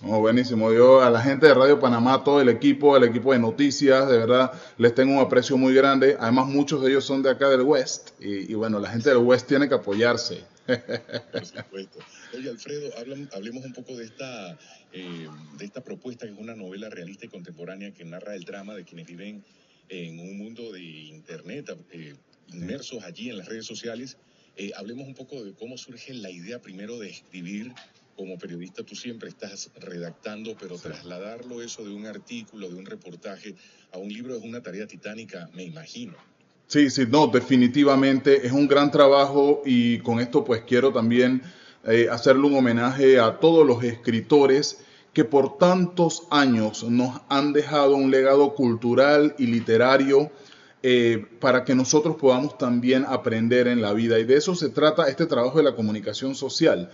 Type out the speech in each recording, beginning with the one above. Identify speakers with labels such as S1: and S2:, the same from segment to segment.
S1: Oh, buenísimo. Yo a la gente de Radio Panamá, todo el equipo de noticias, de verdad, les tengo un aprecio muy grande. Además, muchos de ellos son de acá del West. Y bueno, la gente del West tiene que apoyarse.
S2: Por supuesto. Oye, Alfredo, hablemos un poco de esta propuesta, que es una novela realista y contemporánea que narra el drama de quienes viven en un mundo de Internet,
S1: Sí.
S2: inmersos allí en las redes sociales. Hablemos un poco de cómo surge la idea primero de escribir. Como periodista tú siempre estás redactando, pero
S1: Sí.
S2: trasladarlo eso de un artículo, de un reportaje, a un libro es una tarea titánica, me imagino.
S1: Sí, sí, no, definitivamente es un gran trabajo y con esto pues quiero también hacerle un homenaje a todos los escritores que por tantos años nos han dejado un legado cultural y literario para que nosotros podamos también aprender en la vida. Y de eso se trata este trabajo de la comunicación social.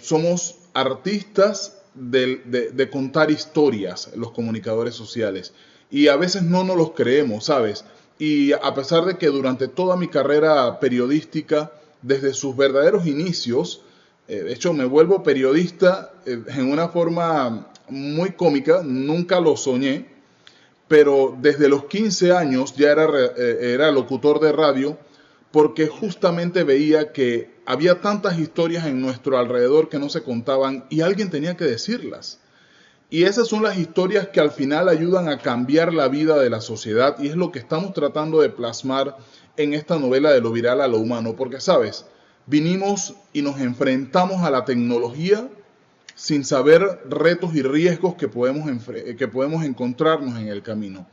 S1: Somos artistas de contar historias, los comunicadores sociales. Y a veces no nos los creemos, ¿sabes? Y a pesar de que durante toda mi carrera periodística, desde sus verdaderos inicios, de hecho me vuelvo periodista en una forma muy cómica, nunca lo soñé, pero desde los 15 años ya era locutor de radio porque
S2: Mira,
S1: justamente veía que había tantas historias en nuestro alrededor que no se contaban y alguien tenía que decirlas. Y esas son las historias que al final ayudan a cambiar la vida de la sociedad y es lo que estamos tratando de plasmar en esta novela de lo viral a lo humano. Porque, sabes, vinimos y nos enfrentamos a la tecnología sin saber retos y riesgos que podemos encontrarnos en el camino.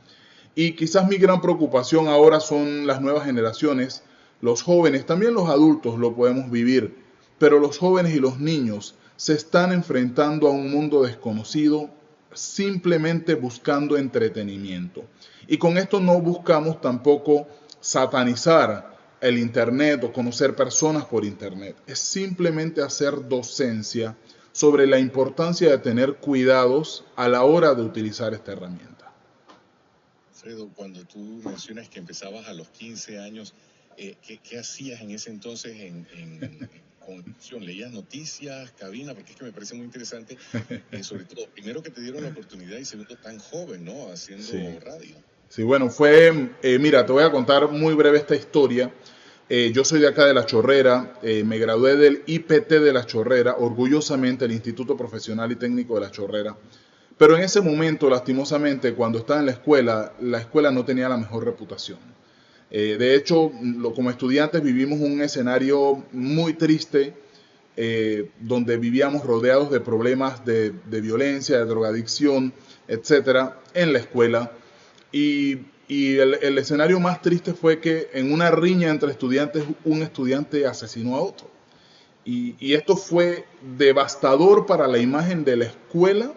S1: Y quizás mi gran preocupación ahora son las nuevas generaciones, los jóvenes, también los adultos lo podemos vivir, pero los jóvenes y los niños se están enfrentando a un mundo desconocido simplemente buscando entretenimiento. Y con esto no buscamos tampoco satanizar el Internet o conocer personas por Internet. Es simplemente hacer docencia sobre la importancia de tener cuidados a la hora de utilizar esta herramienta.
S2: Alfredo, cuando tú mencionas que empezabas a los 15 años, ¿qué hacías en ese entonces en comunicación? ¿Leías noticias, cabina? Porque es que me parece muy interesante, sobre todo, primero que te dieron la oportunidad y segundo, tan joven, ¿no? Haciendo
S1: Sí.
S2: radio.
S1: Sí, bueno, mira, te voy a contar muy breve esta historia. Yo soy de acá de La Chorrera, me gradué del IPT de La Chorrera, orgullosamente el Instituto Profesional y Técnico de La Chorrera. Pero en ese momento, lastimosamente, cuando estaba en la escuela no tenía la mejor reputación. De hecho, como estudiantes vivimos un escenario muy triste, donde vivíamos rodeados de problemas de violencia, de drogadicción, etcétera, en la escuela. Y el escenario más triste fue que en una riña entre estudiantes, un estudiante asesinó a otro. Y esto fue devastador para la imagen de la escuela,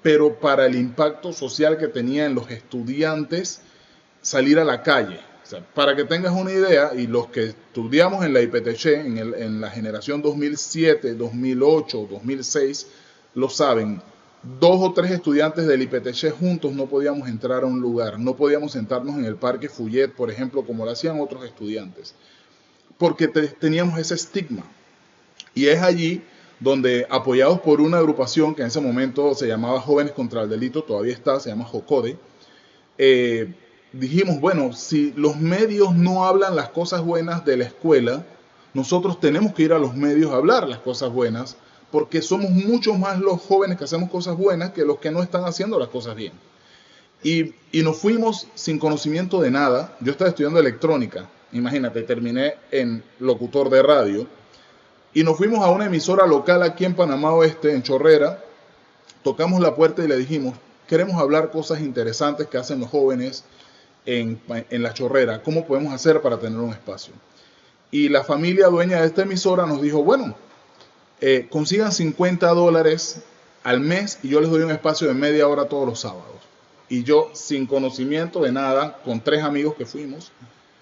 S1: pero para el impacto social que tenía en los estudiantes salir a la calle. O sea, para que tengas una idea, y los que estudiamos en la IPTC, en la generación 2007, 2008, 2006, lo saben. Dos o tres estudiantes del IPTC juntos no podíamos entrar a un lugar, no podíamos sentarnos en el parque Fouillet, por ejemplo, como lo hacían otros estudiantes, porque teníamos ese estigma. Y es allí donde, apoyados por una agrupación que en ese momento se llamaba Jóvenes contra el Delito, todavía está, se llama JOCODE, dijimos, bueno, si los medios no hablan las cosas buenas de la escuela, nosotros tenemos que ir a los medios a hablar las cosas buenas, porque somos mucho más los jóvenes que hacemos cosas buenas que los que no están haciendo las cosas bien. Y nos fuimos sin conocimiento de nada. Yo estaba estudiando electrónica, imagínate, terminé en locutor de radio, y nos fuimos a una emisora local aquí en Panamá Oeste, en Chorrera, tocamos la puerta y le dijimos, queremos hablar cosas interesantes que hacen los jóvenes en La Chorrera, ¿cómo podemos hacer para tener un espacio? Y la familia dueña de esta emisora nos dijo, bueno, consigan $50 al mes y yo les doy un espacio de media hora todos los sábados. Y yo, sin conocimiento de nada, con tres amigos que fuimos,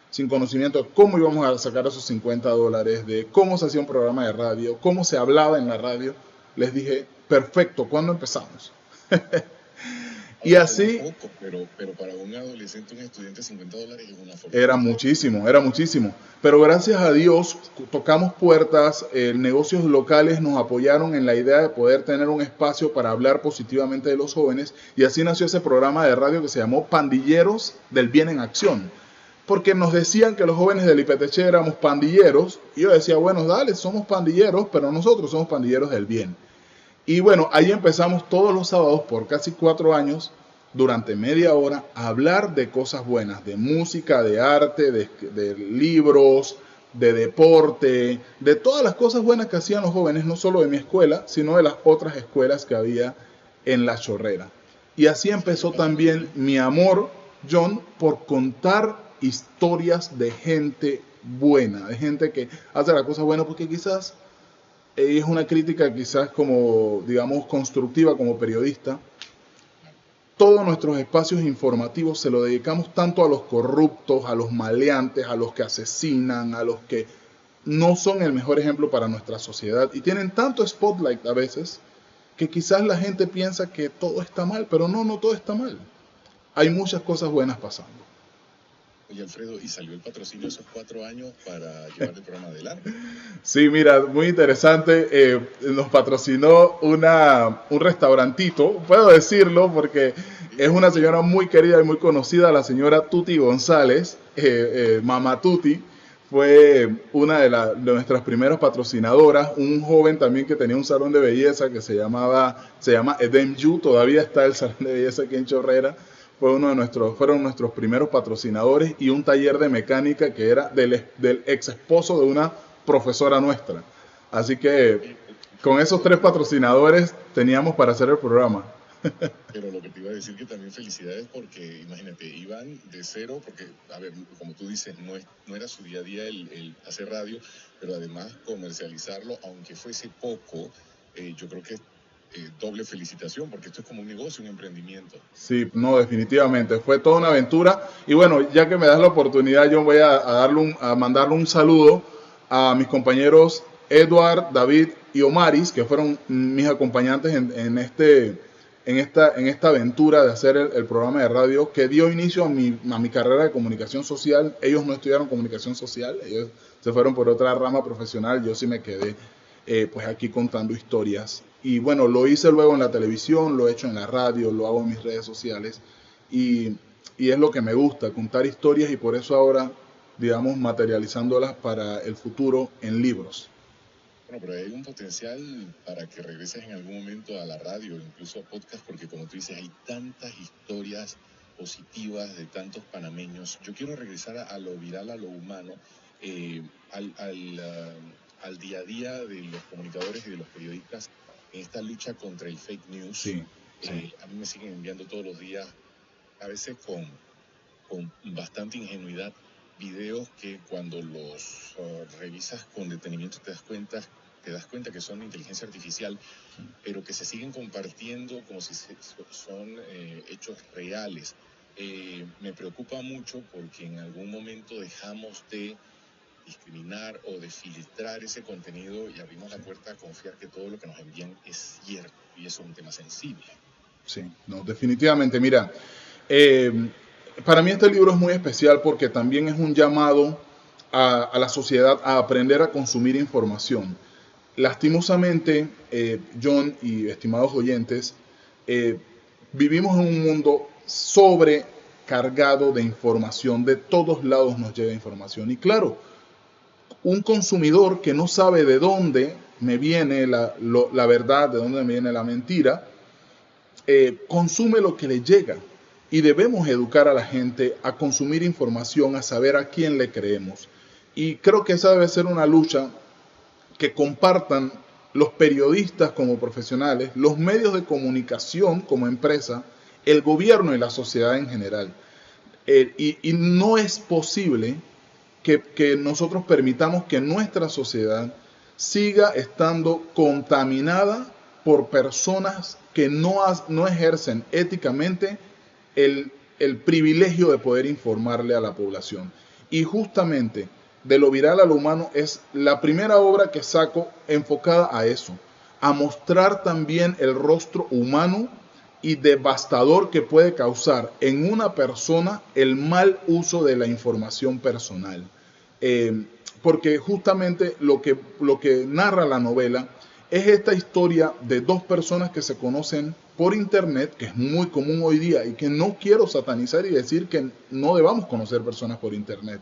S1: sin conocimiento de cómo íbamos a sacar esos $50, de cómo se hacía un programa de radio, cómo se hablaba en la radio, les dije, perfecto, ¿cuándo empezamos? Y
S2: Ahora suena
S1: así
S2: poco, pero para un adolescente, un estudiante, $50 es una
S1: era
S2: fortuna.
S1: muchísimo, era muchísimo. Pero gracias a Dios tocamos puertas, negocios locales nos apoyaron en la idea de poder tener un espacio para hablar positivamente de los jóvenes y así nació ese programa de radio que se llamó Pandilleros del Bien en Acción. Porque nos decían que los jóvenes del IPTC éramos pandilleros y yo decía, bueno, dale, somos pandilleros, pero nosotros somos pandilleros del bien. Y bueno, ahí empezamos todos los sábados por casi 4 años, durante media hora, a hablar de cosas buenas, de música, de arte, de libros, de deporte, de todas las cosas buenas que hacían los jóvenes, no solo de mi escuela, sino de las otras escuelas que había en La Chorrera. Y así
S2: Salió el
S1: empezó también
S2: patrocinio.
S1: mi amor, John, por contar historias de gente buena, de gente que hace las cosas buenas, porque quizás es una crítica quizás como, digamos, constructiva como periodista. Todos nuestros espacios informativos se lo dedicamos tanto a los corruptos, a los maleantes, a los que asesinan, a los que no son el mejor ejemplo para nuestra sociedad y tienen tanto spotlight a veces que quizás la gente piensa que todo está mal, pero no, no todo está mal. Hay muchas cosas buenas pasando.
S2: Oye, Alfredo, ¿y salió el patrocinio esos 4 años para llevar el programa adelante?
S1: Sí, mira, muy interesante. Nos patrocinó un restaurantito, puedo decirlo porque
S2: Sí,
S1: es
S2: sí,
S1: una señora
S2: claro.
S1: muy querida y muy conocida, la señora Tuti González, Mama Tuti. Fue una de nuestras primeras patrocinadoras, un joven también que tenía un salón de belleza que se llama Edem Yu, todavía está el salón de belleza aquí en Chorrera, fueron nuestros primeros patrocinadores y un taller de mecánica que era del ex esposo de una profesora nuestra. Así que
S2: Oye,
S1: con esos
S2: Alfredo,
S1: 3 patrocinadores teníamos para hacer el programa.
S2: pero lo que te iba a decir que también felicidades porque, imagínate, iban de cero, porque, a ver, como tú dices, no era su día a día el hacer radio, pero además comercializarlo, aunque fuese poco, yo creo que doble felicitación, porque esto es como un negocio, un emprendimiento.
S1: Sí, no, definitivamente. Fue toda una aventura. Y bueno, ya que me das la oportunidad, yo voy a mandarle un saludo a mis compañeros Edward, David y Omaris, que fueron mis acompañantes en esta aventura de hacer el programa de radio que dio inicio a mi carrera de comunicación social. Ellos no estudiaron comunicación social, ellos se fueron por otra rama profesional. Yo sí me quedé pues aquí contando historias. Y bueno, lo hice luego en la televisión, lo he hecho en la radio, lo hago en mis redes sociales y, y es lo que me gusta, contar historias y por eso ahora, digamos, materializándolas para el futuro en libros.
S2: Bueno, pero hay un potencial para que regreses en algún momento a la radio, incluso a podcast, porque como tú dices, hay tantas historias positivas de tantos panameños. Yo quiero regresar a lo viral, a lo humano, eh, al día a día de los comunicadores y de los periodistas en esta lucha contra el fake news.
S1: Sí, sí,
S2: A mí me siguen enviando todos los días, a veces con bastante ingenuidad, videos que cuando los revisas con detenimiento te das cuenta que son de inteligencia artificial, pero que se siguen compartiendo como si son hechos reales. Me preocupa mucho porque en algún momento dejamos de discriminar o de filtrar ese contenido y abrimos la puerta a confiar que todo lo que nos envían es cierto y eso es un tema sensible.
S1: sí, no, definitivamente. Mira, eh, para mí este libro es muy especial porque también es un llamado a la sociedad a aprender a consumir información. Lastimosamente, John y estimados oyentes, eh, vivimos en un mundo sobrecargado de información, de todos lados nos llega información. Y claro, un consumidor que no sabe de dónde me viene la verdad, de dónde me viene la mentira, consume lo que le llega. Y debemos educar a la gente a consumir información, a saber a quién le creemos. Y creo que esa debe ser una lucha que compartan los periodistas como profesionales, los medios de comunicación como empresa, el gobierno y la sociedad en general. Y no es posible que nosotros permitamos que nuestra sociedad siga estando contaminada por personas que no ejercen éticamente el privilegio de poder informarle a la población. Y justamente de lo viral a lo humano es la primera obra que saco enfocada a eso, a mostrar también el rostro humano y devastador que puede causar en una persona el mal uso de la información personal. Porque justamente lo que narra la novela es esta historia de dos personas que se conocen por internet, que es muy común hoy día y que no quiero satanizar y decir que no debamos conocer personas por internet,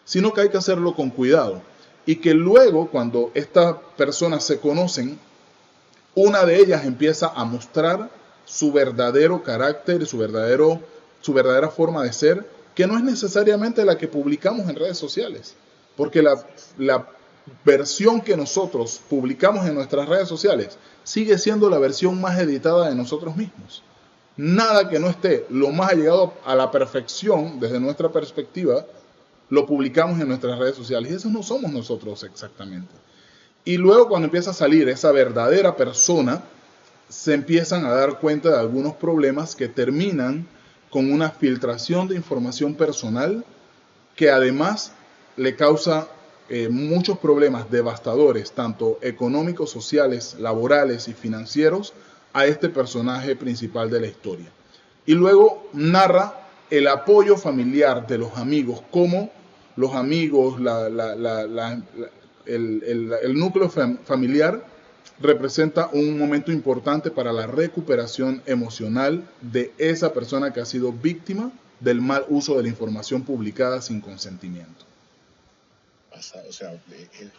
S1: sino que hay que hacerlo con cuidado. Y que luego, cuando estas personas se conocen, una de ellas empieza a mostrar su verdadero carácter, su verdadera forma de ser, que no es necesariamente la que publicamos en redes sociales. Porque la versión que nosotros publicamos en nuestras redes sociales sigue siendo la versión más editada de nosotros mismos. Nada que no esté lo más allegado a la perfección desde nuestra perspectiva, lo publicamos en nuestras redes sociales. Y esos no somos nosotros exactamente. Y luego cuando empieza a salir esa verdadera persona, se empiezan a dar cuenta de algunos problemas que terminan con una filtración de información personal que además le causa muchos problemas devastadores, tanto económicos, sociales, laborales y financieros, a este personaje principal de la historia. Y luego narra el apoyo familiar de los amigos, cómo los amigos, el núcleo familiar representa un momento importante para la recuperación emocional de esa persona que ha sido víctima del mal uso de la información publicada sin consentimiento.
S2: O sea,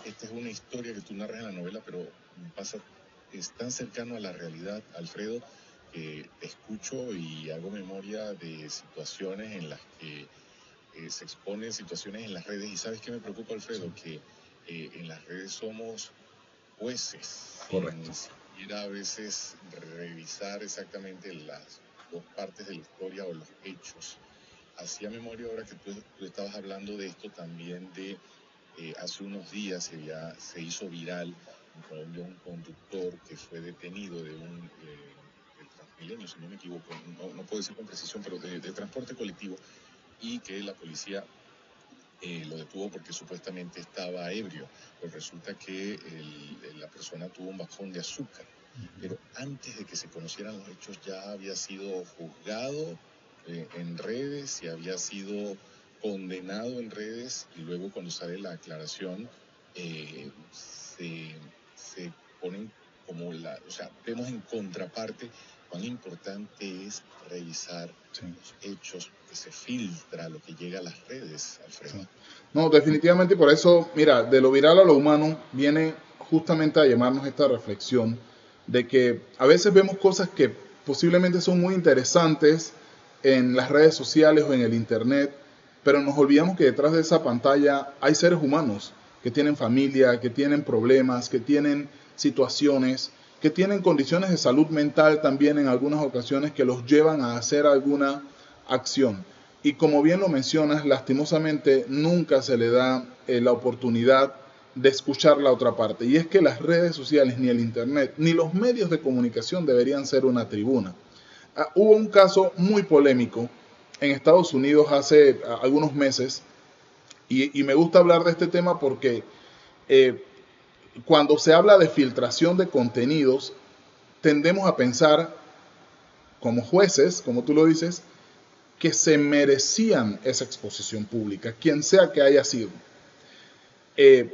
S2: esta es una historia que tú narras en la novela, pero es tan cercano a la realidad, Alfredo, que te escucho y hago memoria de situaciones en las que se exponen situaciones en las redes. Y ¿sabes qué me preocupa, Alfredo? Que en las redes somos jueces.
S1: Correcto.
S2: Sin siquiera a veces revisar exactamente las dos partes de la historia o los hechos. Hacía memoria ahora que tú estabas hablando de esto también de hace unos días se hizo viral en Colombia un conductor que fue detenido de Transmilenio, si no me equivoco, no puedo decir con precisión, pero de transporte colectivo, y que la policía lo detuvo porque supuestamente estaba ebrio. Pues resulta que la persona tuvo un bajón de azúcar, pero antes de que se conocieran los hechos ya había sido juzgado en redes y había sido condenado en redes, y luego cuando sale la aclaración se ponen como o sea, vemos en contraparte cuán importante es revisar los hechos, que se filtra lo que llega a las redes, Alfredo.
S1: Sí. No, definitivamente, por eso, mira, de lo viral a lo humano viene justamente a llamarnos esta reflexión de que a veces vemos cosas que posiblemente son muy interesantes en las redes sociales o en el internet, pero nos olvidamos que detrás de esa pantalla hay seres humanos que tienen familia, que tienen problemas, que tienen situaciones, que tienen condiciones de salud mental también en algunas ocasiones que los llevan a hacer alguna acción. Y como bien lo mencionas, lastimosamente nunca se le da la oportunidad de escuchar la otra parte. Y es que las redes sociales, ni el internet, ni los medios de comunicación deberían ser una tribuna. Hubo un caso muy polémico en Estados Unidos hace algunos meses, y me gusta hablar de este tema porque cuando se habla de filtración de contenidos, tendemos a pensar como jueces, como tú lo dices, que se merecían esa exposición pública, quien sea que haya sido.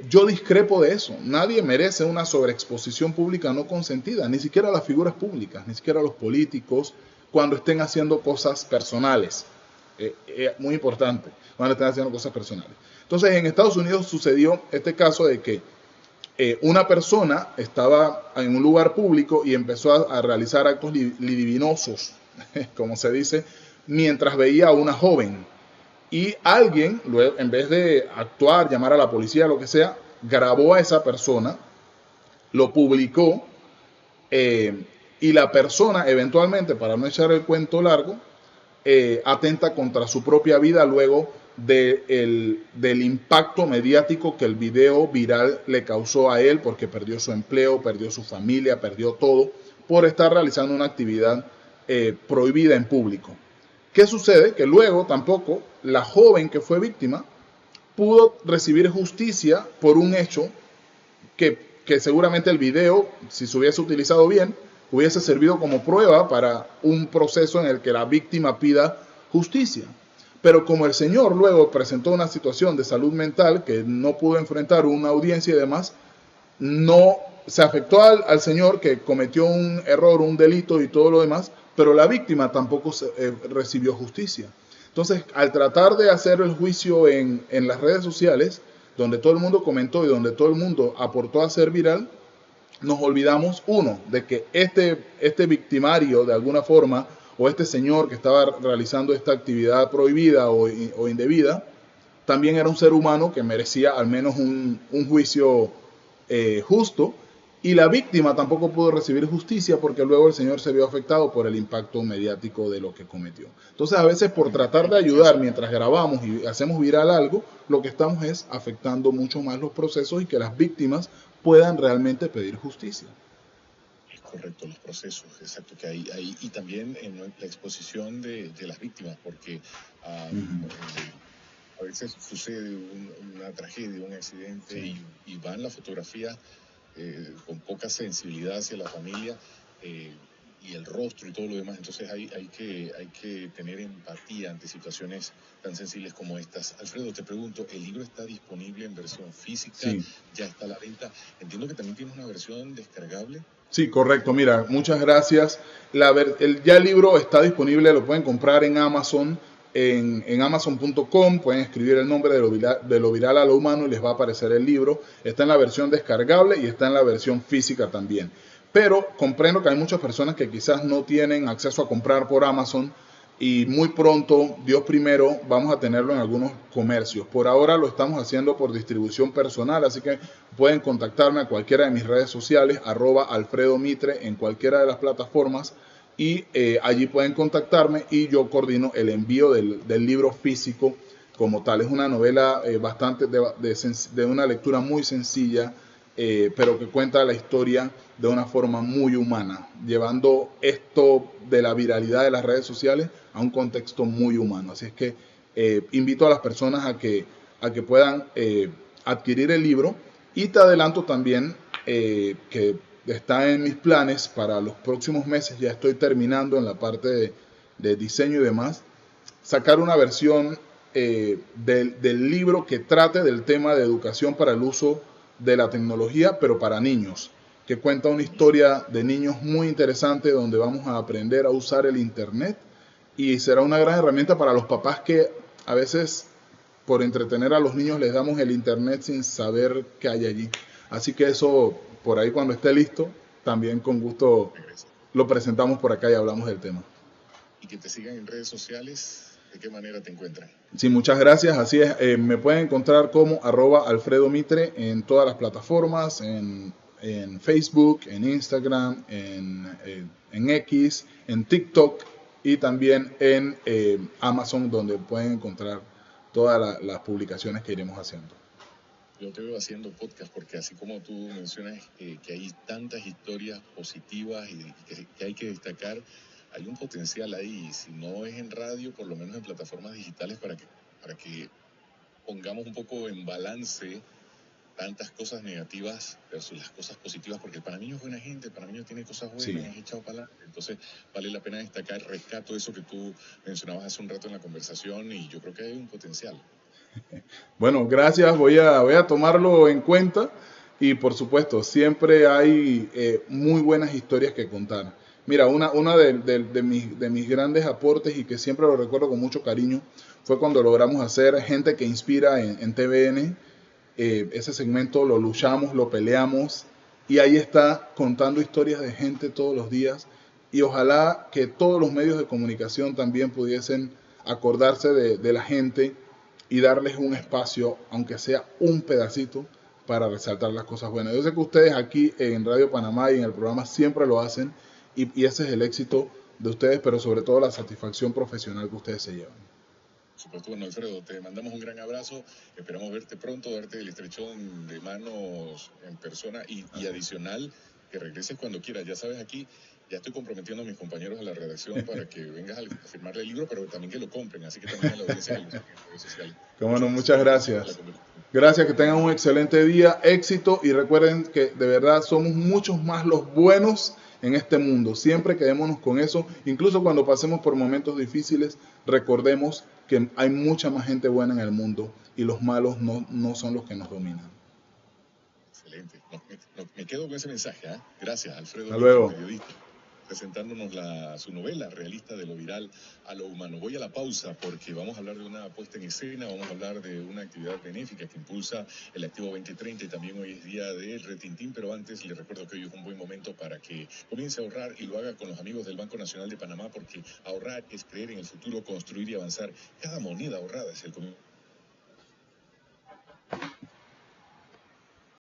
S1: Yo discrepo de eso. Nadie merece una sobreexposición pública no consentida, ni siquiera las figuras públicas, ni siquiera los políticos, cuando estén haciendo cosas personales. Muy importante, cuando estén haciendo cosas personales. Entonces, en Estados Unidos sucedió este caso de que una persona estaba en un lugar público y empezó a realizar actos libidinosos, como se dice, mientras veía a una joven. Y alguien, luego, en vez de actuar, llamar a la policía, lo que sea, grabó a esa persona, lo publicó, y la persona eventualmente, para no echar el cuento largo, atenta contra su propia vida luego del impacto mediático que el video viral le causó a él, porque perdió su empleo, perdió su familia, perdió todo, por estar realizando una actividad prohibida en público. ¿Qué sucede? Que luego tampoco la joven que fue víctima pudo recibir justicia por un hecho que seguramente el video, si se hubiese utilizado bien, hubiese servido como prueba para un proceso en el que la víctima pida justicia. Pero como el señor luego presentó una situación de salud mental que no pudo enfrentar una audiencia y demás, no se afectó al señor que cometió un error, un delito y todo lo demás, pero la víctima tampoco recibió justicia. Entonces, al tratar de hacer el juicio en las redes sociales, donde todo el mundo comentó y donde todo el mundo aportó a ser viral, nos olvidamos, uno, de que este victimario, de alguna forma, o este señor que estaba realizando esta actividad prohibida o indebida, también era un ser humano que merecía al menos un juicio justo, y la víctima tampoco pudo recibir justicia porque luego el señor se vio afectado por el impacto mediático de lo que cometió. Entonces, a veces por tratar de ayudar mientras grabamos y hacemos viral algo, lo que estamos es afectando mucho más los procesos y que las víctimas puedan realmente pedir justicia.
S2: Es correcto, los procesos, exacto, que hay y también en la exposición de las víctimas, porque a veces sucede una tragedia, un accidente, y van las fotografías con poca sensibilidad hacia la familia y el rostro y todo lo demás. Entonces hay que tener empatía ante situaciones tan sensibles como estas. Alfredo, te pregunto, ¿el libro está disponible en versión física?
S1: Sí.
S2: ¿Ya está a la venta? Entiendo que también tienes una versión descargable.
S1: Sí, correcto. Mira, muchas gracias. Ya el libro está disponible, lo pueden comprar en Amazon, en amazon.com, pueden escribir el nombre de lo viral a lo humano y les va a aparecer el libro. Está en la versión descargable y está en la versión física también. Pero comprendo que hay muchas personas que quizás no tienen acceso a comprar por Amazon y muy pronto, Dios primero, vamos a tenerlo en algunos comercios. Por ahora lo estamos haciendo por distribución personal, así que pueden contactarme a cualquiera de mis redes sociales, @alfredomitre en cualquiera de las plataformas, y allí pueden contactarme y yo coordino el envío del libro físico como tal. Es una novela bastante de una lectura muy sencilla, pero que cuenta la historia de una forma muy humana, llevando esto de la viralidad de las redes sociales a un contexto muy humano. Así es que invito a las personas a que puedan adquirir el libro, y te adelanto también que está en mis planes para los próximos meses. Ya estoy terminando en la parte de diseño y demás, sacar una versión del libro que trate del tema de educación para el uso de la tecnología, pero para niños, que cuenta una historia de niños muy interesante donde vamos a aprender a usar el internet, y será una gran herramienta para los papás que a veces por entretener a los niños les damos el internet sin saber qué hay allí. Así que eso, por ahí cuando esté listo, también con gusto lo presentamos por acá y hablamos del tema.
S2: Y que te sigan en redes sociales, ¿de qué manera te encuentran?
S1: Sí, muchas gracias. Así es, me pueden encontrar como @alfredomitre en todas las plataformas, en Facebook, en Instagram, en X, en TikTok, y también en Amazon, donde pueden encontrar todas las publicaciones que iremos haciendo.
S2: Yo te veo haciendo podcast porque así como tú mencionas que hay tantas historias positivas y que hay que destacar, hay un potencial ahí. Si no es en radio, por lo menos en plataformas digitales para que pongamos un poco en balance tantas cosas negativas versus las cosas positivas, porque el panameño es buena gente, el panameño tiene cosas buenas, es echado para adelante. Entonces vale la pena destacar, rescato eso que tú mencionabas hace un rato en la conversación, y yo creo que hay un potencial.
S1: Bueno, gracias, voy a tomarlo en cuenta, y por supuesto, siempre hay muy buenas historias que contar. Mira, una de mis grandes aportes, y que siempre lo recuerdo con mucho cariño, fue cuando logramos hacer Gente que Inspira en TVN. Ese segmento lo luchamos, lo peleamos, y ahí está contando historias de gente todos los días, y ojalá que todos los medios de comunicación también pudiesen acordarse de la gente y darles un espacio, aunque sea un pedacito, para resaltar las cosas buenas. Yo sé que ustedes aquí en Radio Panamá y en el programa siempre lo hacen, y ese es el éxito de ustedes, pero sobre todo la satisfacción profesional que ustedes se llevan.
S2: Por supuesto. Bueno, Alfredo, te mandamos un gran abrazo, esperamos verte pronto, darte el estrechón de manos en persona, y adicional, que regreses cuando quieras. Ya sabes, aquí ya estoy comprometiendo a mis compañeros de la redacción para que vengas a firmarle el libro, pero también que lo compren, así que también a la audiencia en redes sociales.
S1: Bueno, muchas gracias. Gracias, que tengan un excelente día, éxito, y recuerden que de verdad somos muchos más los buenos en este mundo. Siempre quedémonos con eso. Incluso cuando pasemos por momentos difíciles, recordemos que hay mucha más gente buena en el mundo y los malos no son los que nos dominan.
S2: Excelente. Me quedo con ese mensaje. Gracias, Alfredo
S1: Hasta
S2: Níquez,
S1: luego.
S2: periodista, presentándonos su novela realista de lo viral a lo humano. Voy a la pausa porque vamos a hablar de una puesta en escena, vamos a hablar de una actividad benéfica que impulsa el Activo 2030 y también hoy es día del Retintín, pero antes les recuerdo que hoy es un buen momento para que comience a ahorrar y lo haga con los amigos del Banco Nacional de Panamá, porque ahorrar es creer en el futuro, construir y avanzar. Cada moneda ahorrada es el comienzo